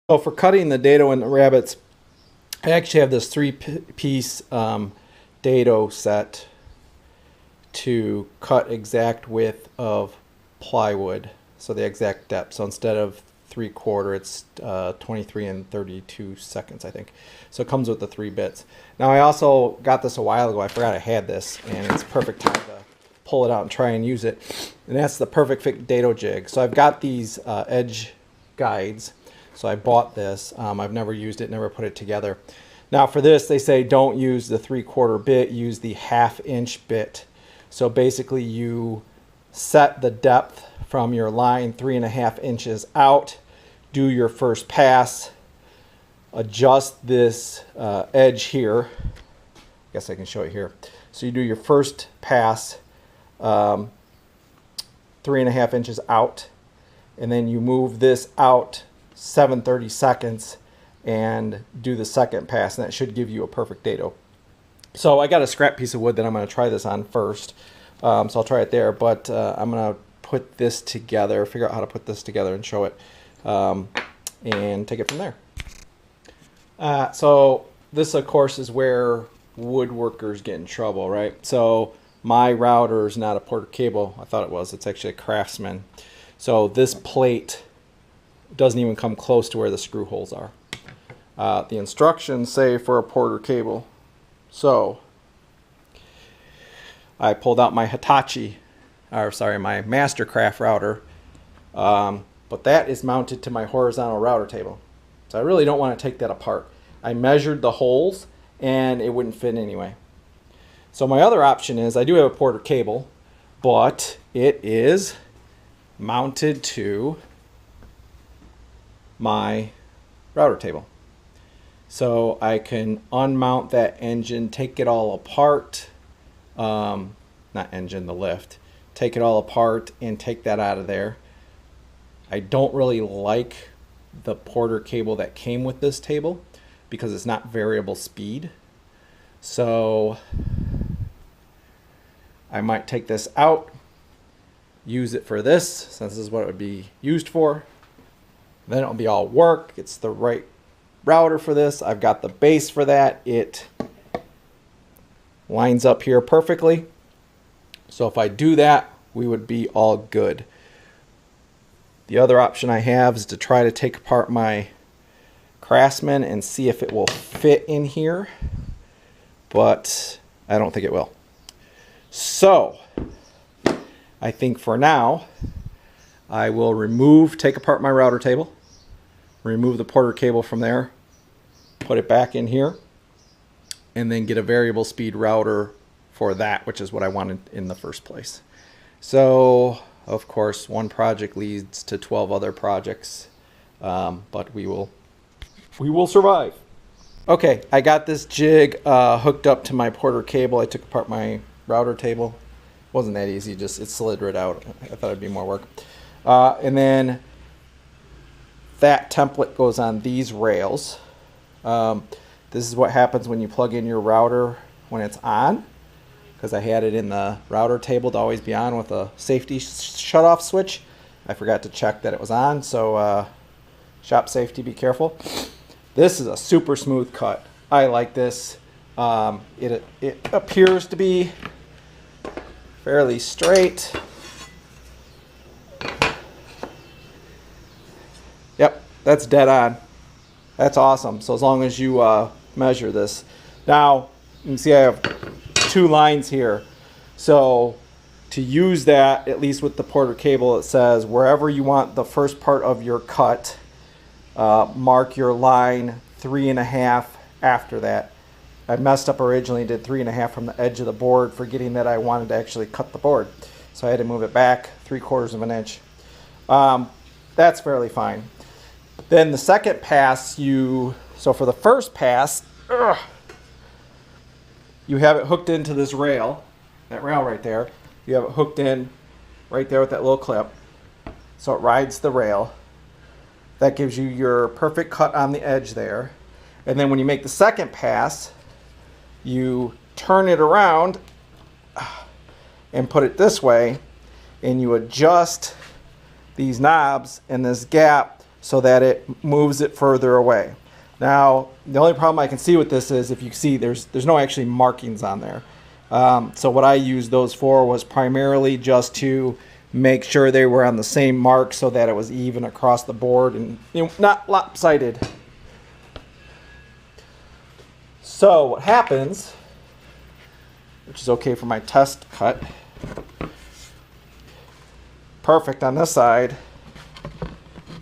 So for cutting the dado and the rabbets, I actually have this three-piece dado set to cut exact width of plywood, so the exact depth. So instead of 3/4, it's 23 and 32 seconds, I think. So it comes with the 3 bits. Now I also got this a while ago. I forgot I had this, and it's perfect time to pull it out and try and use it. And that's the perfect fit dado jig. So I've got these edge guides. So I bought this. I've never used it, never put it together. Now for this, they say don't use the 3/4 bit, use the 1/2 inch bit. So basically you set the depth from your line 3.5 inches out, do your first pass, adjust this edge here. I guess I can show it here. So you do your first pass 3.5 inches out, and then you move this out 7/32 and do the second pass, and that should give you a perfect dado. So I got a scrap piece of wood that I'm going to try this on first. So I'll try it there, but I'm going to put this together, figure out how to put this together and show it, and take it from there. So this, of course, is where woodworkers get in trouble, right? So my router is not a Porter cable. I thought it was. It's actually a Craftsman. So this plate doesn't even come close to where the screw holes are. The instructions say for a Porter cable. So I pulled out my Hitachi, or sorry, my mastercraft router, but that is mounted to my horizontal router table. So I really don't want to take that apart. I measured the holes and it wouldn't fit anyway. So my other option is I do have a Porter cable, but it is mounted to my router table. So I can unmount that engine, take it all apart, not engine, the lift, take it all apart and take that out of there. I don't really like the Porter cable that came with this table because it's not variable speed. So I might take this out, use it for this, since this is what it would be used for. Then it'll be all work. It's the right router for this. I've got the base for that. It lines up here perfectly. So if I do that, we would be all good. The other option I have is to try to take apart my Craftsman and see if it will fit in here, but I don't think it will. So I think for now I will take apart my router table, remove the Porter cable from there, put it back in here, and then get a variable speed router for that, which is what I wanted in the first place. So of course one project leads to 12 other projects, but we will survive. Okay, I got this jig hooked up to my Porter cable. I took apart my router table. Wasn't that easy, just it slid right out. I thought it'd be more work. And then that template goes on these rails. This is what happens when you plug in your router when it's on, because I had it in the router table to always be on with a safety shut-off switch. I forgot to check that it was on, so shop safety, be careful. This is a super smooth cut. I like this. It appears to be fairly straight. Yep, that's dead on. That's awesome. So as long as you measure this. Now, you can see I have 2 lines here. So to use that, at least with the Porter cable, it says wherever you want the first part of your cut, mark your line 3.5 after that. I messed up originally, did 3.5 from the edge of the board, forgetting that I wanted to actually cut the board. So I had to move it back 3/4 of an inch. That's fairly fine. Then the second pass, so for the first pass, you have it hooked into this rail, that rail right there. You have it hooked in right there with that little clip. So it rides the rail. That gives you your perfect cut on the edge there. And then when you make the second pass, you turn it around and put it this way, and you adjust these knobs and this gap so that it moves it further away. Now, the only problem I can see with this is, if you see, there's no actually markings on there. So what I used those for was primarily just to make sure they were on the same mark so that it was even across the board and, you know, not lopsided. So what happens, which is okay for my test cut, perfect on this side.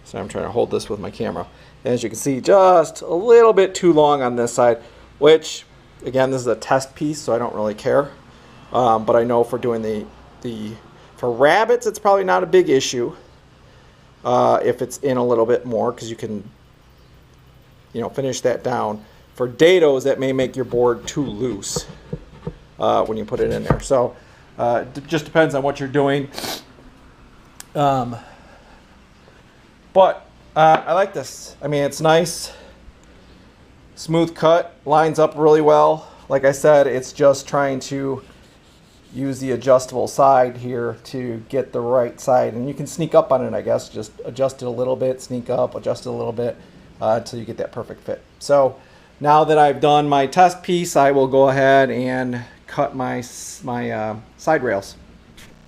So I'm trying to hold this with my camera. As you can see, just a little bit too long on this side, which, again, this is a test piece, so I don't really care. But I know for doing for rabbits, it's probably not a big issue if it's in a little bit more, because you can, you know, finish that down. For dados, that may make your board too loose when you put it in there. So it just depends on what you're doing. But I like this. I mean, it's nice, smooth cut, lines up really well. Like I said, it's just trying to use the adjustable side here to get the right side. And you can sneak up on it, I guess. Just adjust it a little bit, sneak up, adjust it a little bit until you get that perfect fit. So now that I've done my test piece, I will go ahead and cut my side rails.